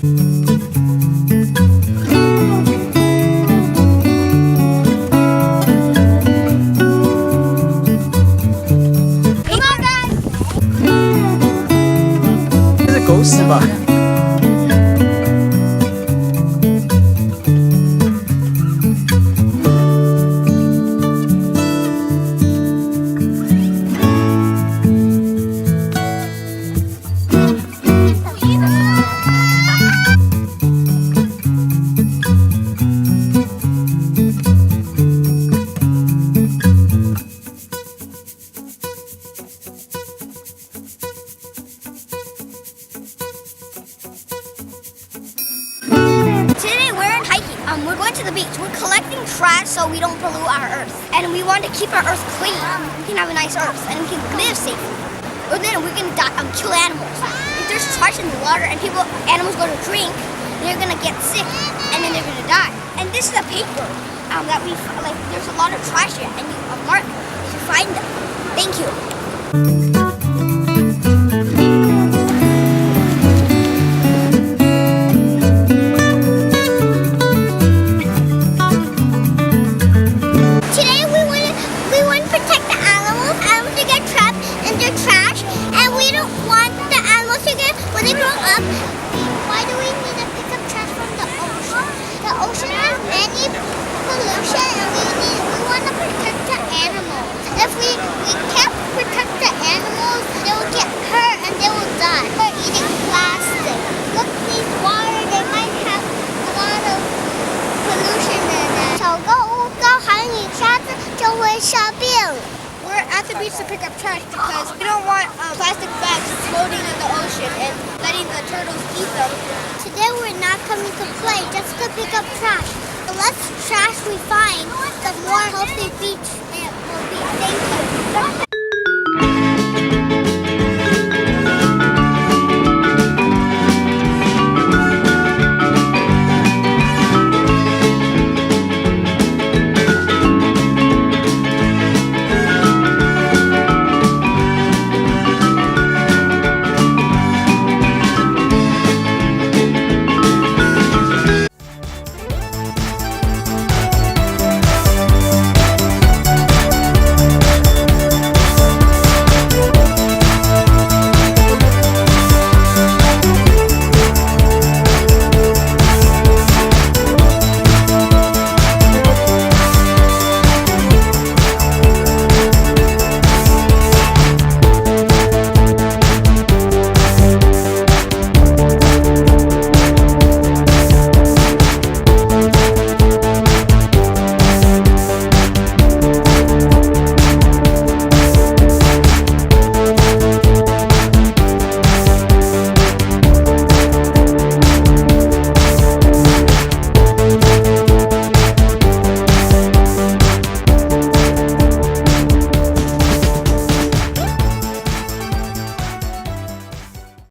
这是狗屎吧？We're going to the beach. We're collecting trash so we don't pollute our earth. And we want to keep our earth clean. We can have a nice earth and we can live safely. Or then we can kill animals. If there's trash in the water and animals go to drink, they're going to get sick and then they're going to die. And this is a paper that there's a lot of trash here and you mark if you find them. Thank you. Why do we need to pick up trash from the ocean? The ocean has many pollution and we want to protect the animals. If we can't protect the animals, they will get hurt and they will die. They're eating plastic. Look, these water, they might have a lot of pollution in it. 手购物高含雨沙子就会生病。We're at the beach to pick up trash because we don't want plastic bags floating in the ocean and letting the turtles eat them. Today we're not coming to play, just to pick up trash. The less trash we find, the more healthy beach it will be. Thank you.